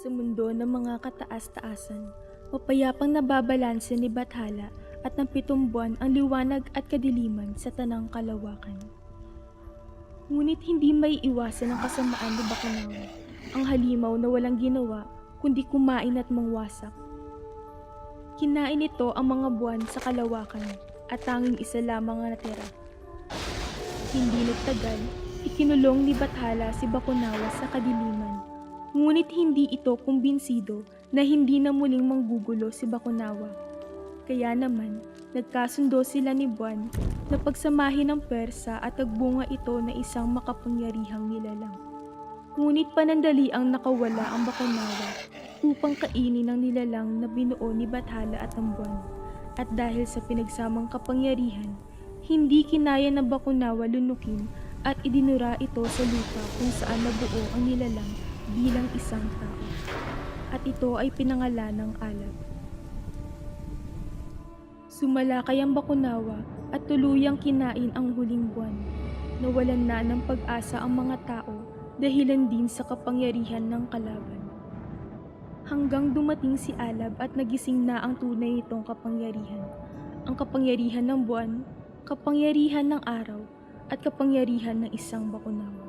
Sa mundo ng mga kataas-taasan, mapayapang nababalanse ni Bathala at ng 7 buwan ang liwanag at kadiliman sa tanang kalawakan. Ngunit hindi may iwasan ang kasamaan ni Bakunawa, ang halimaw na walang ginawa kundi kumain at mangwasak. Kinain nito ang mga buwan sa kalawakan at tanging isa lamang ang natira. Hindi nagtagal, ikinulong ni Bathala si Bakunawa sa kadiliman. Ngunit hindi ito kumbinsido na hindi na muling manggugulo si Bakunawa. Kaya naman, nagkasundo sila ni Buwan na pagsamahin ng persa at nagbunga ito na isang makapangyarihang nilalang. Ngunit panandali ang nakawala ang Bakunawa upang kainin ng nilalang na binuo ni Bathala at ng Buwan. At dahil sa pinagsamang kapangyarihan, hindi kinaya ng Bakunawa lunukin at idinura ito sa lupa kung saan nabuo ang nilalang bilang isang tao. At ito ay pinangalan ng Alab. Sumalakay ang Bakunawa at tuluyang kinain ang huling buwan. Nawalan na ng pag-asa ang mga tao dahilan din sa kapangyarihan ng kalaban. Hanggang dumating si Alab at nagising na ang tunay nitong kapangyarihan. Ang kapangyarihan ng buwan, kapangyarihan ng araw, at kapangyarihan ng isang Bakunawa.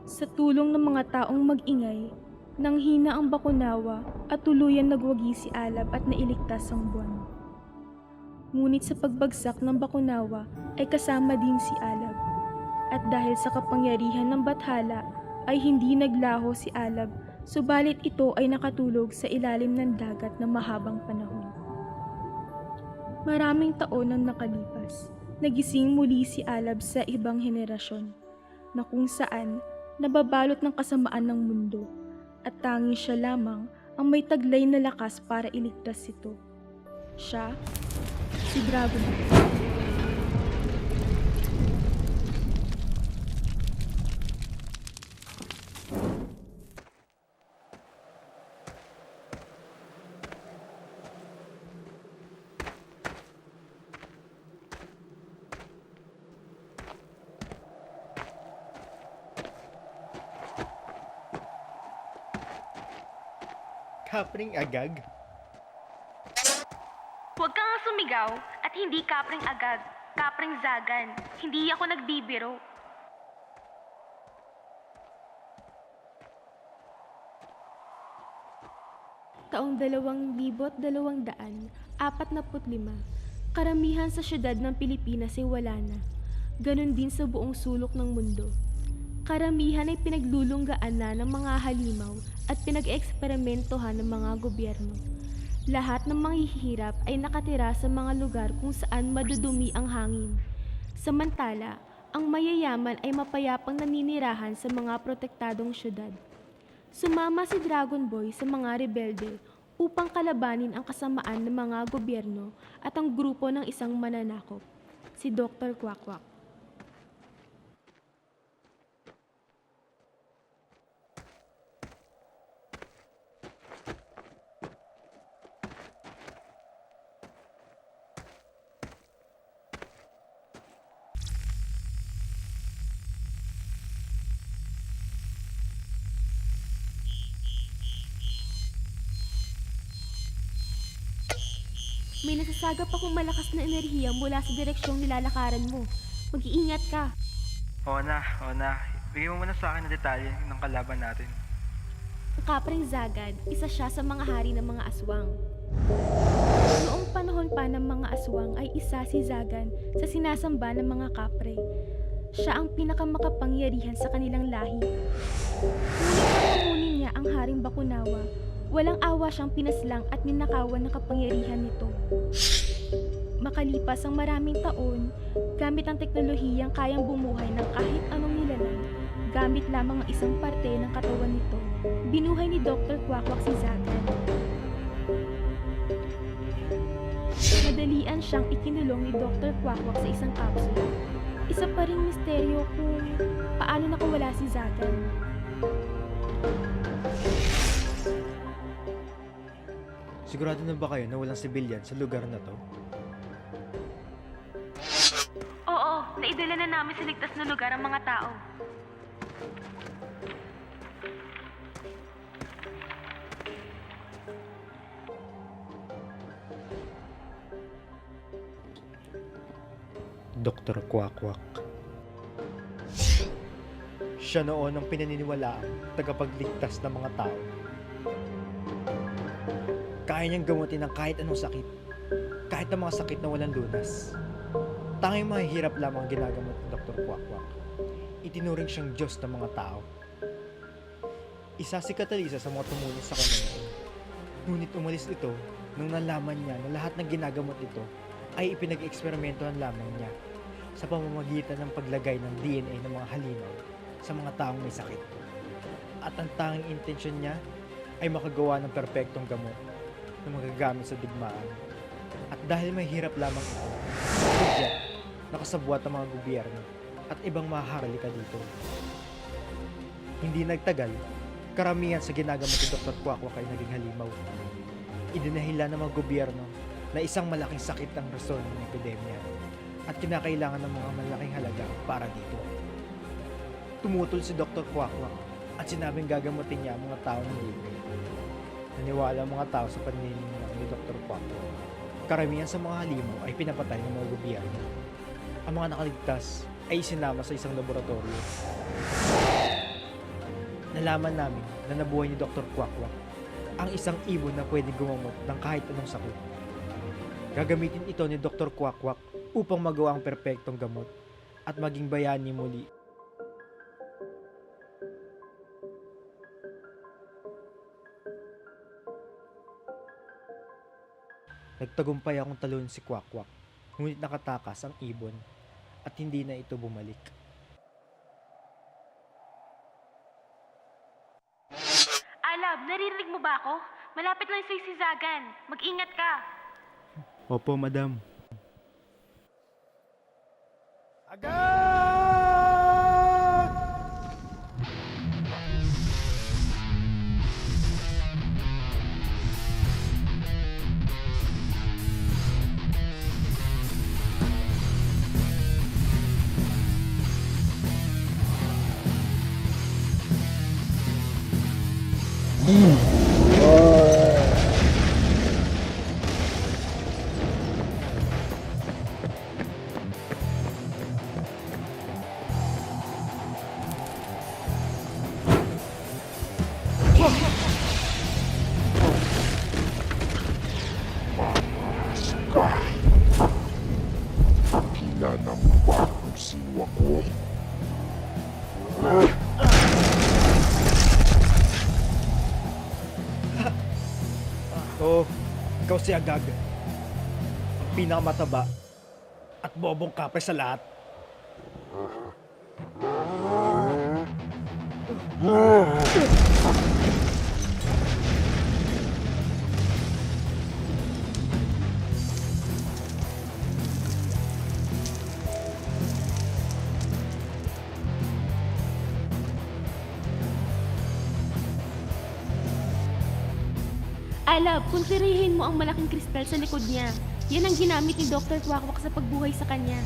Sa tulong ng mga taong mag-ingay, nanghina ang Bakunawa at tuluyan nagwagi si Alab at nailigtas ang buwan. Ngunit sa pagbagsak ng Bakunawa ay kasama din si Alab. At dahil sa kapangyarihan ng Bathala ay hindi naglaho si Alab, subalit ito ay nakatulog sa ilalim ng dagat na mahabang panahon. Maraming taon ang nakalipas, nagising muli si Alab sa ibang henerasyon, na kung saan nababalot ng kasamaan ng mundo, at tanging siya lamang ang may taglay na lakas para iligtas ito. Siya, si Dragonboy. Kapring agag? Huwag ka nga sumigaw at hindi kapring agag, kapring zagan. Hindi ako nagbibiro. Taong 2025, karamihan sa syudad ng Pilipinas ay wala na. Ganon din sa buong sulok ng mundo. Karamihan ay pinaglulunggaan na ng mga halimaw at pinag-eksperimentohan ng mga gobyerno. Lahat ng manghihirap ay nakatira sa mga lugar kung saan madudumi ang hangin. Samantala, ang mayayaman ay mapayapang naninirahan sa mga protektadong syudad. Sumama si Dragonboy sa mga rebelde upang kalabanin ang kasamaan ng mga gobyerno at ang grupo ng isang mananakop, si Dr. Kwakwak. May nasasagap akong malakas na enerhiya mula sa direksyong nilalakaran mo. Mag-iingat ka. Oo na. Bigyan mo muna sa akin ang detalye ng kalaban natin. Ang Kapring Zagad, isa siya sa mga hari ng mga aswang. Noong panahon pa ng mga aswang ay isa si Zagan sa sinasamba ng mga kapre. Siya ang pinakamakapangyarihan sa kanilang lahi. Ngunit pamunin niya ang haring Bakunawa. Walang awa siyang pinaslang at ninakawan ng kapangyarihan nito. Makalipas ang maraming taon, gamit ang teknolohiyang kayang bumuhay ng kahit anong nilalang, gamit lamang ang isang parte ng katawan nito, binuhay ni Dr. Kwakwak si Zagan. Madalian siyang ikinulong ni Dr. Kwakwak sa isang kapsula. Isa pa ring misteryo kung paano nakawala si Zagan. Sigurado na ba kayo na walang sibilyan sa lugar na to? Oo, naidala na namin sa ligtas na lugar ang mga tao. Dr. Kwakwak. Siya noon ang pinaniniwalaang tagapagligtas ng mga tao. Kaya niyang gamutin ang kahit anong sakit, kahit ang mga sakit na walang lunas. Tanging mahihirap lamang ang ginagamot ng Dr. Kwakwak. Itinuring siyang Diyos ng mga tao. Isa si Catalisa sa mga tumulong sa kanya noon. Ngunit umalis ito nung nalaman niya na lahat ng ginagamot ito ay ipinag-eksperimentohan lamang niya sa pamamagitan ng paglagay ng DNA ng mga halimaw sa mga taong may sakit. At ang tanging intensyon niya ay makagawa ng perpektong gamot na magagamit sa digmaan. At dahil may hirap lamang ito, kaya nakasabwat ang mga gobyerno at ibang mahaharlika dito. Hindi nagtagal, karamihan sa ginagamot ni Dr. Kwakwak ay naging halimaw. Idinahilan ng mga gobyerno na isang malaking sakit ang rason ng epidemya at kinakailangan ng mga malaking halaga para dito. Tumutol si Dr. Kwakwak at sinabing gagamutin niya ang mga tao ng libre. Naniwala ang mga tao sa paniniwala ni Dr. Kwakwak. Karamihan sa mga halimaw ay pinapatay ng mga gobyerno. Ang mga nakaligtas ay isinama sa isang laboratorio. Nalaman namin na nabuhay ni Dr. Kwakwak ang isang ibon na pwedeng gumamot ng kahit anong sakit. Gagamitin ito ni Dr. Kwakwak upang magawa ang perpektong gamot at maging bayani muli. Nagtagumpay akong talunin si Kwakwak, ngunit nakatakas ang ibon at hindi na ito bumalik. Alab, naririnig mo ba ako? Malapit lang sa'yo si Zagan. Mag-ingat ka. Opo, madam. Kilala mo ba kung sino ako? Oh, ikaw si Agag. Ang pinakamataba at bobong kapre sa lahat. Alab, konsiderahin mo ang malaking kristal sa likod niya. Yan ang ginamit ni Dr. Kwakwak sa pagbuhay sa kanya.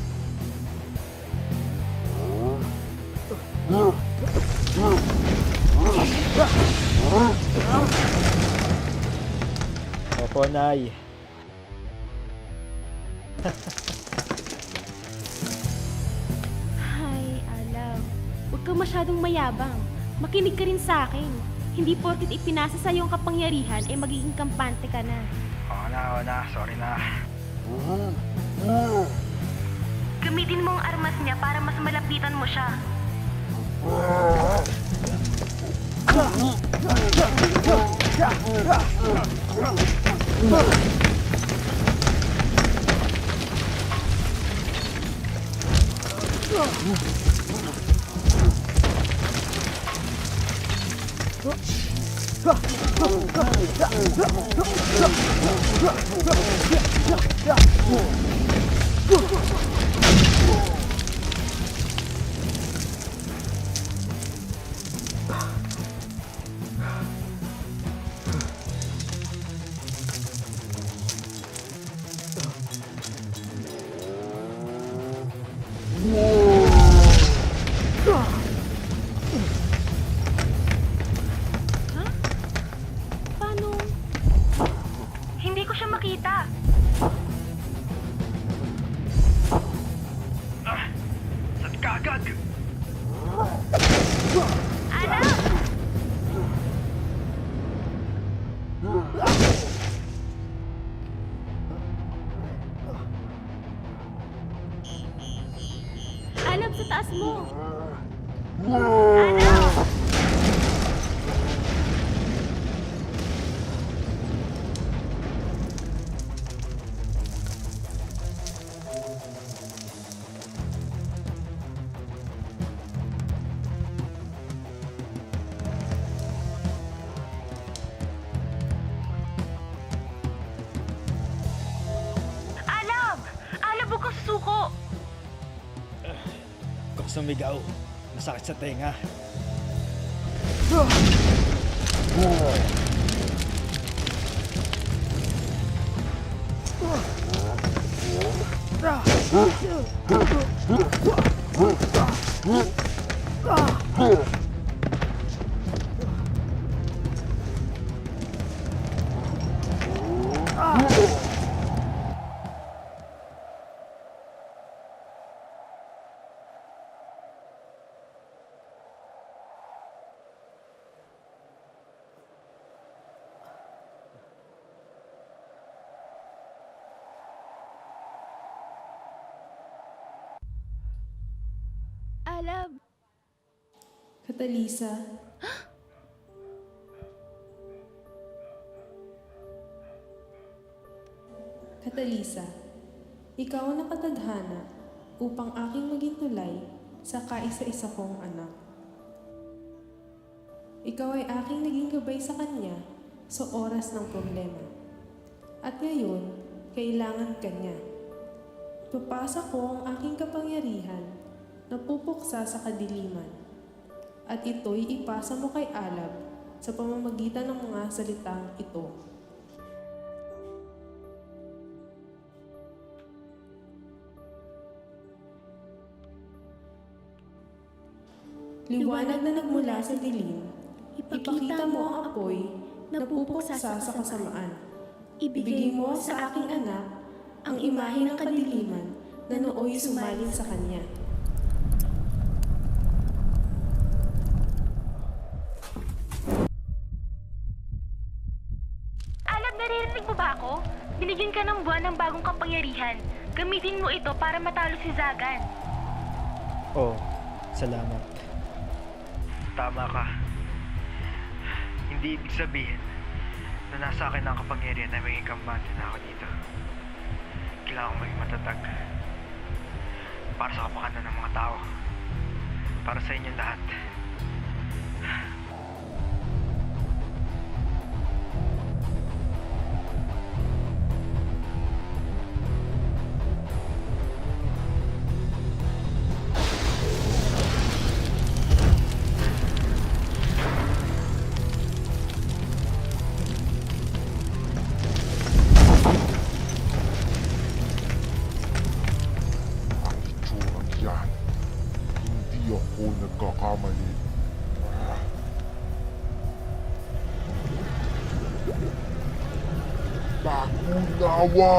Opo, Nay. Hay, Alab. Huwag ka masyadong mayabang. Makinig ka rin sa akin. Hindi porket ipinasa sa iyong kapangyarihan ay magiging kampante ka na. Oo na. Sorry na. Gamitin mo ang armas niya para mas malapitan mo siya. Paano? Hindi ko siya makita. Itaas mo! Alab! Alab! Alab, huwag kang susuko! Kung sumigaw, masakit sa tenga. Alab! Katalisa, Katalisa, ikaw ang nakatadhana upang aking maging tulay sa kaisa-isa kong anak. Ikaw ay aking naging gabay sa kanya sa oras ng problema. At ngayon, kailangan ka niya. Ipapasa ko ang aking kapangyarihan na pupuksa sa kadiliman. At ito'y ipasa mo kay Alab sa pamamagitan ng mga salitang ito. Liwanag na nagmula sa dilim, ipakita mo ang apoy na pupuksa sa kasamaan. Ibigay mo sa aking anak ang imahe ng kadiliman na nooy sumalin sa kanya. Alab, naririnig mo ba ako? Binigyan ka ng buwan ng bagong kapangyarihan. Gamitin mo ito para matalo si Zagan. Oh, salamat. Tama ka. Hindi ibig sabihin na nasa akin ang kapangyarihan na maging kampante na ako dito. Kailangan kong maging matatag. Para sa kapakanan ng mga tao. Para sa inyong lahat. Hindi ako nagkakamali. Nagunawa!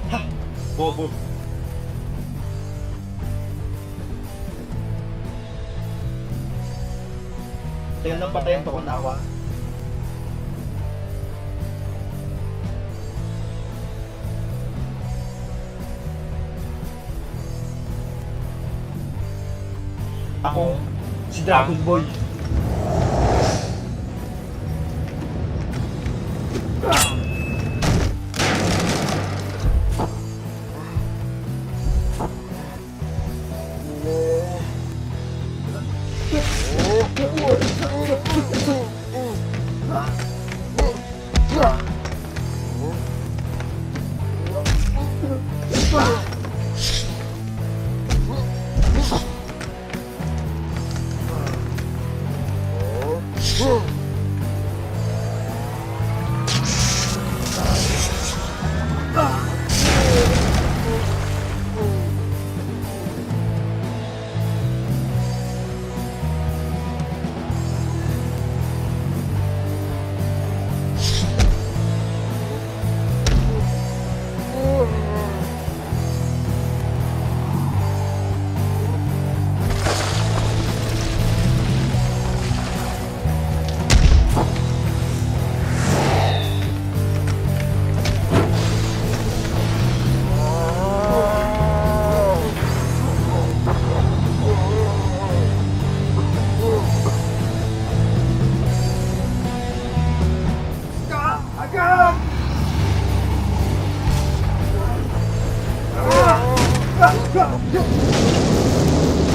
Ha! Bobo! Tagal ng patayan pa ko nawa. Ako, si Dragonboy.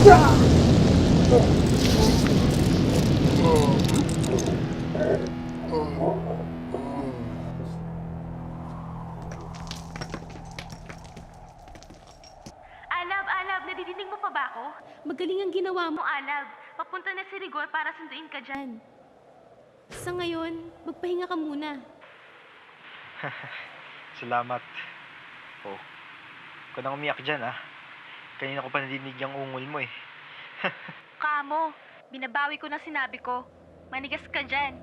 Alab, nadidinig mo pa ba ako? Magaling ang ginawa mo, Alab. Papunta na si Rigor para sunduin ka dyan. Sa ngayon, magpahinga ka muna. Salamat. Oh, huwag ka nang umiyak dyan, ah. Kanina ko pa nadinig yung ungol mo, eh. Kamo, binabawi ko na sinabi ko. Manigas ka dyan.